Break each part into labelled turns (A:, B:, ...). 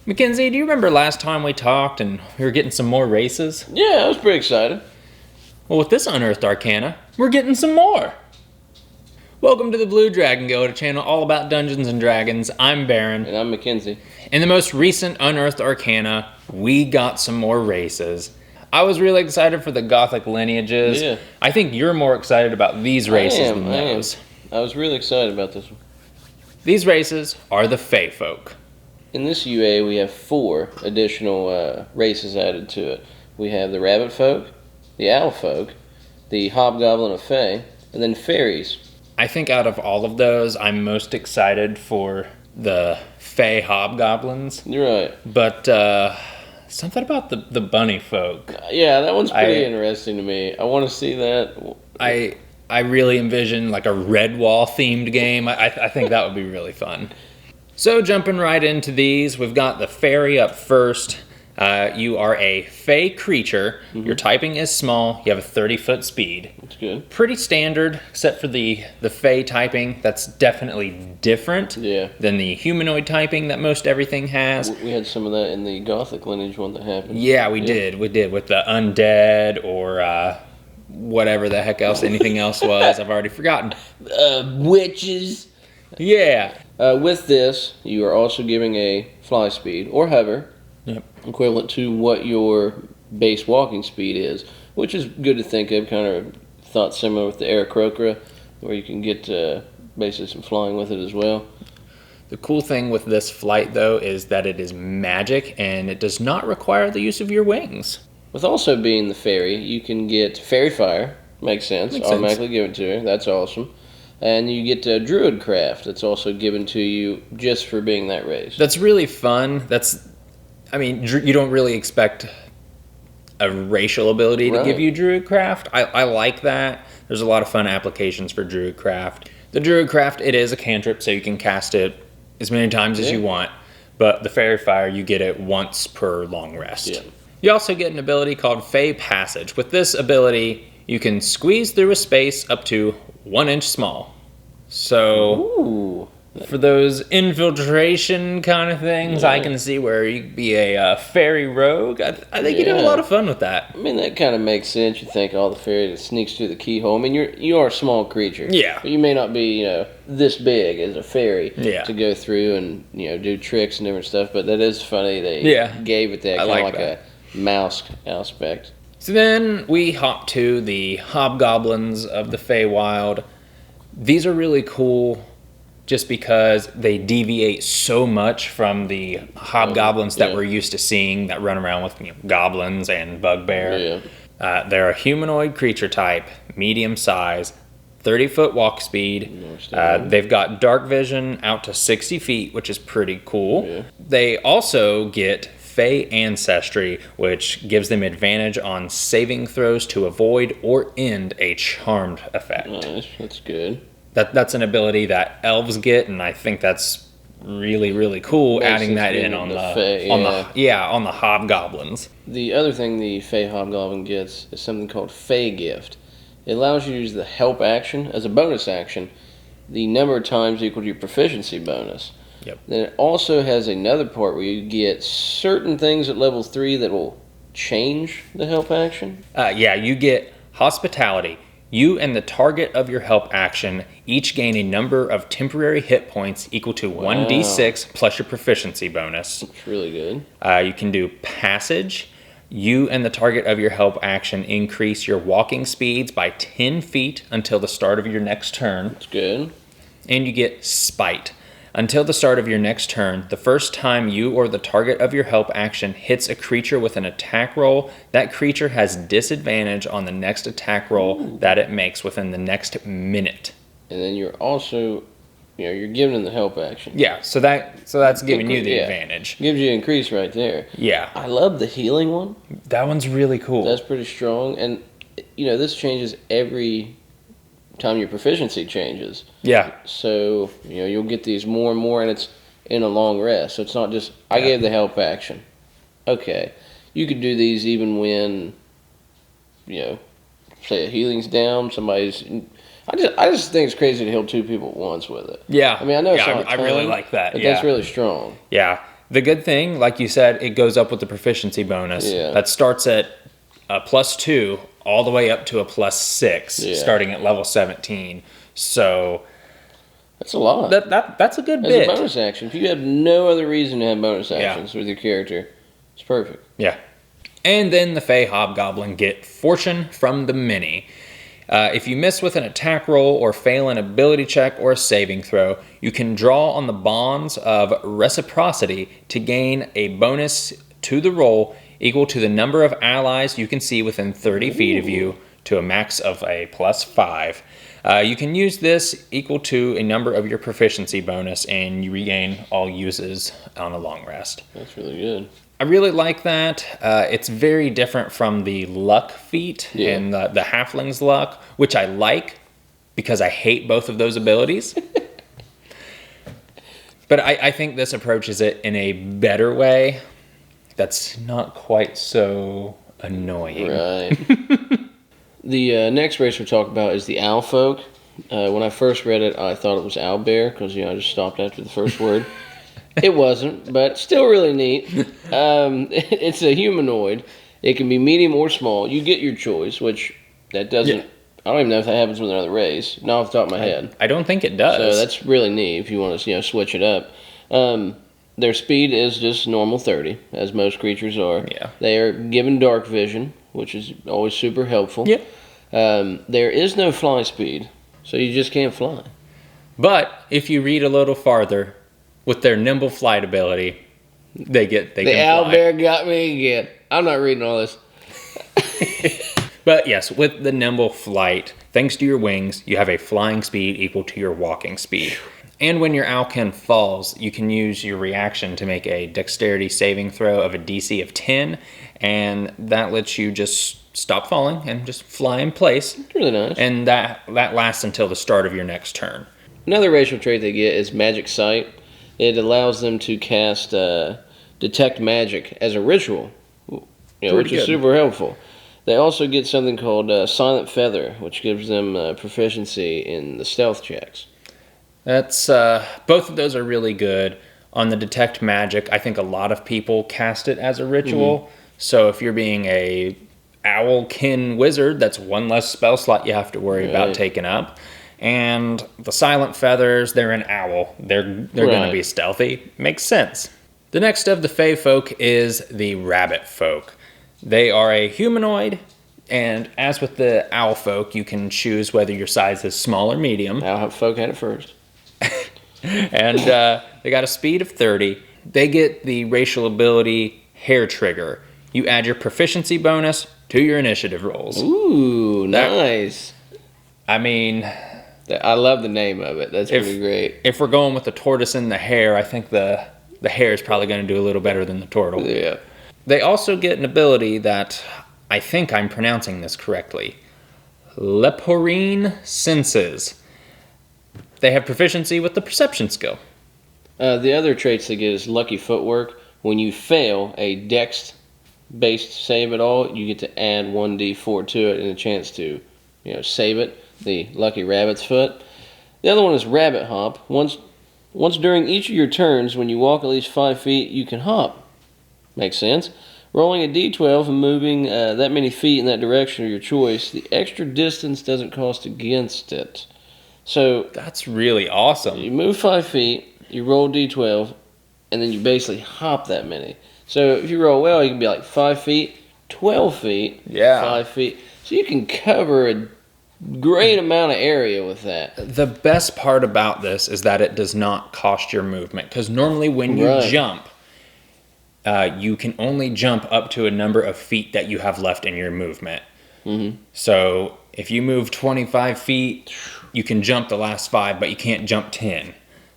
A: Mackenzie, do you remember last time we talked and we were getting some more races?
B: Yeah, I was pretty excited.
A: Well, with this Unearthed Arcana, we're getting some more. Welcome to the Blue Dragon Guild, a channel all about Dungeons and Dragons. I'm Baron.
B: And I'm Mackenzie.
A: In the most recent Unearthed Arcana, we got some more races. I was really excited for the Gothic lineages.
B: Yeah.
A: I think you're more excited about these races than those.
B: I was really excited about this one.
A: These races are the Feyfolk.
B: In this UA, we have 4 additional races added to it. We have the Rabbit Folk, the Owl Folk, the Hobgoblin of Fey, and then Fairies.
A: I think out of all of those, I'm most excited for the Fey Hobgoblins.
B: You're right.
A: But something about the Bunny Folk.
B: Yeah, that one's pretty interesting to me. I want to see that.
A: I really envision like a Redwall themed game. I think that would be really fun. So jumping right into these, we've got the Fairy up first. You are a Fey creature. Mm-hmm. Your typing is small. You have a 30-foot speed.
B: That's good.
A: Pretty standard, except for the Fey typing. That's definitely different than the humanoid typing that most everything has.
B: We had some of that in the Gothic lineage one that happened.
A: Yeah, we did. We did with the undead or whatever the heck else anything else was. I've already forgotten.
B: Witches.
A: Yeah.
B: With this, you are also giving a fly speed or hover.
A: Yep.
B: Equivalent to what your base walking speed is, which is good to think of. Kind of thought similar with the Aarakocra, where you can get basically some flying with it as well.
A: The cool thing with this flight, though, is that it is magic and it does not require the use of your wings.
B: With also being the fairy, you can get Fairy Fire. Makes sense. Automatically given to her. That's awesome. And you get Druid Craft. That's also given to you just for being that race.
A: That's really fun. You don't really expect a racial ability to give you Druidcraft. I like that. There's a lot of fun applications for Druidcraft. The Druidcraft, it is a cantrip, so you can cast it as many times as you want. But the Fairy Fire, you get it once per long rest. Yeah. You also get an ability called Fey Passage. With this ability, you can squeeze through a space up to 1 inch small. So, for those infiltration kind of things, I can see where you could be a fairy rogue. I think you'd have a lot of fun with that.
B: I mean, that kind of makes sense. You think, the fairy that sneaks through the keyhole. I mean, you are a small creature. Yeah. But you may not be, this big as a fairy to go through and, do tricks and different stuff. But that is funny. They gave it that kind of like a mouse aspect.
A: So then we hop to the Hobgoblins of the Feywild. These are really cool just because they deviate so much from the hobgoblins that we're used to seeing that run around with goblins and bugbear. Yeah. They're a humanoid creature type, medium size, 30-foot walk speed. They've got dark vision out to 60 feet, which is pretty cool. Yeah. They also get Fey Ancestry, which gives them advantage on saving throws to avoid or end a charmed effect.
B: Nice, that's good.
A: That's an ability that elves get, and I think that's really, really cool. Adding that in on the hobgoblins.
B: The other thing the Fey Hobgoblin gets is something called Fey Gift. It allows you to use the help action as a bonus action, the number of times equal to your proficiency bonus.
A: Yep.
B: Then it also has another part where you get certain things at level 3 that will change the help action.
A: You get Hospitality. You and the target of your help action each gain a number of temporary hit points equal to 1d6 plus your proficiency bonus.
B: That's really good.
A: You can do Passage. You and the target of your help action increase your walking speeds by 10 feet until the start of your next turn.
B: That's good.
A: And you get Spite. Until the start of your next turn, the first time you or the target of your help action hits a creature with an attack roll, that creature has disadvantage on the next attack roll that it makes within the next minute.
B: And then you're also, you're giving them the help action.
A: Yeah, so that's giving you the advantage.
B: Gives you an increase right there.
A: Yeah.
B: I love the healing one.
A: That one's really cool.
B: That's pretty strong. And, this changes every time your proficiency changes.
A: Yeah.
B: So, you'll get these more and more, and it's in a long rest. So it's not just, I gave the help action. Okay. You could do these even when, say a healing's down, somebody's... I just think it's crazy to heal 2 people at once with it.
A: Yeah.
B: I mean, I know it's not
A: I really like that.
B: But that's really strong.
A: Yeah. The good thing, like you said, it goes up with the proficiency bonus.
B: Yeah.
A: That starts at a +2 all the way up to a +6, starting at level 17. So
B: that's a lot.
A: That's a good bit.
B: As a bonus action, if you have no other reason to have bonus actions with your character, it's perfect.
A: Yeah. And then the Fey Hobgoblin get Fortune from the Mini. If you miss with an attack roll or fail an ability check or a saving throw, you can draw on the bonds of reciprocity to gain a bonus to the roll equal to the number of allies you can see within 30 feet of you to a max of a +5. You can use this equal to a number of your proficiency bonus, and you regain all uses on a long rest.
B: That's really good.
A: I really like that. It's very different from the luck feat and the halfling's luck, which I like because I hate both of those abilities. But I think this approaches it in a better way that's not quite so annoying.
B: Right. The next race we'll talk about is the Owlfolk. When I first read it, I thought it was owlbear because I just stopped after the first word. It wasn't, but still really neat. It's a humanoid. It can be medium or small. You get your choice, which that doesn't... Yeah. I don't even know if that happens with another race. Not off the top of my head.
A: I don't think it does.
B: So that's really neat if you want to switch it up. Their speed is just normal 30, as most creatures are.
A: Yeah.
B: They are given dark vision, which is always super helpful.
A: Yeah.
B: There is no fly speed, so you just can't fly.
A: But if you read a little farther... with their nimble flight ability, they can fly.
B: The owlbear got me again. I'm not reading all this.
A: But yes, with the nimble flight, thanks to your wings, you have a flying speed equal to your walking speed. And when your owlkin falls, you can use your reaction to make a dexterity saving throw of a DC of 10, and that lets you just stop falling and just fly in place.
B: It's really nice.
A: And that lasts until the start of your next turn.
B: Another racial trait they get is Magic Sight. It allows them to cast Detect Magic as a ritual, which is super helpful. They also get something called Silent Feather, which gives them proficiency in the stealth checks.
A: That's both of those are really good. On the Detect Magic, I think a lot of people cast it as a ritual. Mm-hmm. So if you're being a owlkin wizard, that's one less spell slot you have to worry about taking up. And the Silent Feathers, they're an owl. They're going to be stealthy. Makes sense. The next of the Feyfolk is the Rabbit Folk. They are a humanoid, and as with the Owlfolk, you can choose whether your size is small or medium.
B: Owlfolk had it first.
A: And they got a speed of 30. They get the racial ability Hair Trigger. You add your proficiency bonus to your initiative rolls.
B: Ooh, nice.
A: I mean...
B: I love the name of it. That's pretty great.
A: If we're going with the tortoise and the hare, I think the hare is probably going to do a little better than the turtle.
B: Yeah.
A: They also get an ability that, I think I'm pronouncing this correctly, Leporine Senses. They have proficiency with the perception skill.
B: The other traits they get is Lucky Footwork. When you fail a dex-based save at all, you get to add 1d4 to it and a chance to, save it. The Lucky Rabbit's Foot. The other one is Rabbit Hop. Once during each of your turns, when you walk at least 5 feet, you can hop. Makes sense. Rolling a d12 and moving that many feet in that direction of your choice, the extra distance doesn't cost against it. So
A: that's really awesome.
B: You move 5 feet, you roll d12, and then you basically hop that many. So if you roll well, you can be like 5 feet, 12 feet, 5 feet. So you can cover a great amount of area with that.
A: The best part about this is that it does not cost your movement, because normally when you jump, you can only jump up to a number of feet that you have left in your movement. Mm-hmm. So if you move 25 feet, you can jump the last 5, but you can't jump 10.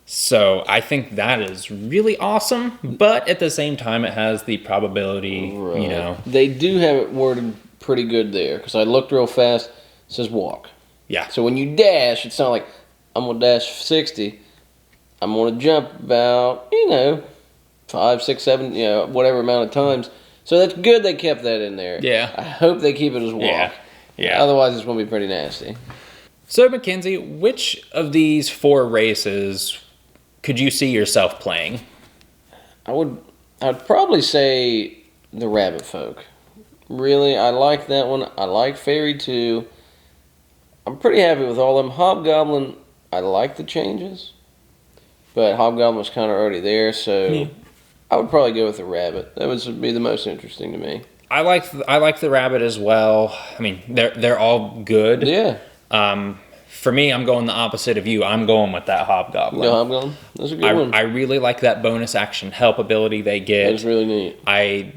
A: So I think that is really awesome, but at the same time, it has the probability,
B: They do have it worded pretty good there, because I looked real fast. It says walk.
A: Yeah.
B: So when you dash, it's not like, I'm going to dash 60. I'm going to jump about, 5, 6, 7, whatever amount of times. So that's good they kept that in there.
A: Yeah.
B: I hope they keep it as walk.
A: Yeah.
B: Otherwise, it's going to be pretty nasty.
A: So, Mackenzie, which of these 4 races could you see yourself playing?
B: I'd probably say the Rabbit Folk. Really, I like that one. I like Fairy too. I'm pretty happy with all of them. Hobgoblin, I like the changes, but Hobgoblin was kind of already there, so I would probably go with the Rabbit. That would be the most interesting to me.
A: I like the Rabbit as well. I mean, they're all good.
B: Yeah.
A: For me, I'm going the opposite of you. I'm going with that Hobgoblin.
B: No, Hobgoblin. That's a good one.
A: I really like that bonus action help ability they get.
B: That's really neat.
A: I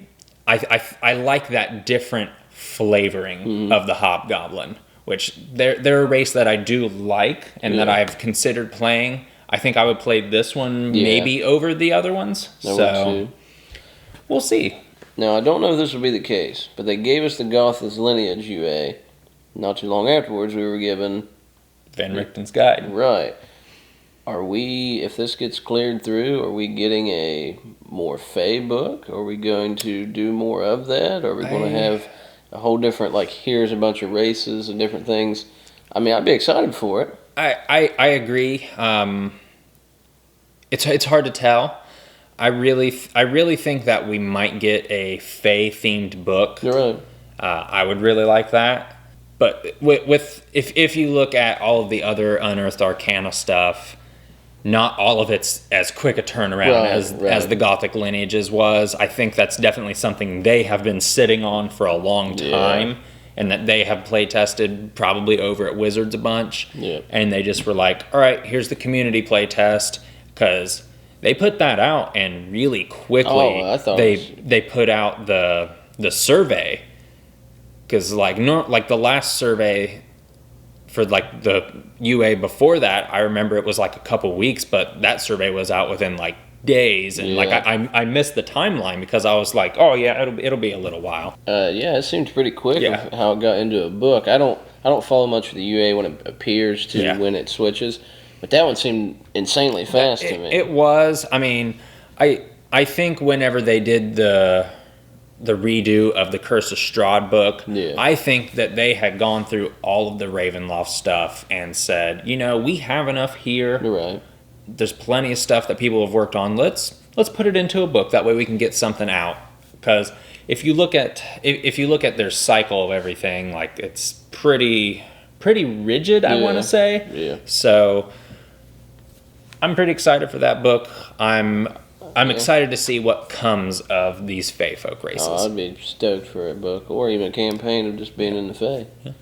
A: like that different flavoring of the Hobgoblin, which they're a race that I do like and that I've considered playing. I think I would play this one maybe over the other ones. We'll see.
B: Now, I don't know if this will be the case, but they gave us the Goth's Lineage UA. Not too long afterwards, we were given
A: Van Richten's Guide.
B: Right. Are we, if this gets cleared through, are we getting a more Fey book? Are we going to do more of that? Are we going to have a whole different, like, here's a bunch of races and different things? I mean, I'd be excited for it.
A: I agree. It's hard to tell. I really think that we might get a Fey-themed book.
B: You're right.
A: I would really like that. But if you look at all of the other Unearthed Arcana stuff, not all of it's as quick a turnaround as the Gothic Lineages was. I think that's definitely something they have been sitting on for a long time, and that they have play tested probably over at Wizards a bunch.
B: Yeah.
A: And they just were like, all right, here's the community play test, because they put that out and really quickly they put out the survey. Because like the last survey for like the UA before that, I remember it was like a couple weeks, but that survey was out within like days, and like I missed the timeline because I was like, oh yeah, it'll be a little while.
B: It seemed pretty quick of how it got into a book. I don't follow much of the UA when it appears to when it switches, but that one seemed insanely fast to me.
A: It was. I mean, I think whenever they did the redo of the Curse of Strahd book, I think that they had gone through all of the Ravenloft stuff and said, we have enough here.
B: You're right.
A: There's plenty of stuff that people have worked on. Let's put it into a book. That way we can get something out. Because if you look at their cycle of everything, like it's pretty rigid, I want to say.
B: Yeah.
A: So I'm pretty excited for that book. I'm excited to see what comes of these Feyfolk races.
B: Oh, I'd be stoked for a book, or even a campaign of just being in the Fey.
A: Yeah.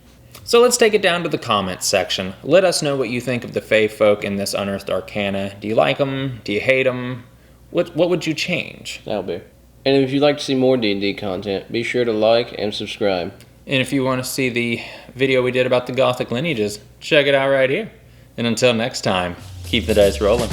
A: So let's take it down to the comments section. Let us know what you think of the Feyfolk in this Unearthed Arcana. Do you like them? Do you hate them? What would you change?
B: That'll be. And if you'd like to see more D&D content, be sure to like and subscribe.
A: And if you want to see the video we did about the Gothic Lineages, check it out right here. And until next time, keep the dice rolling.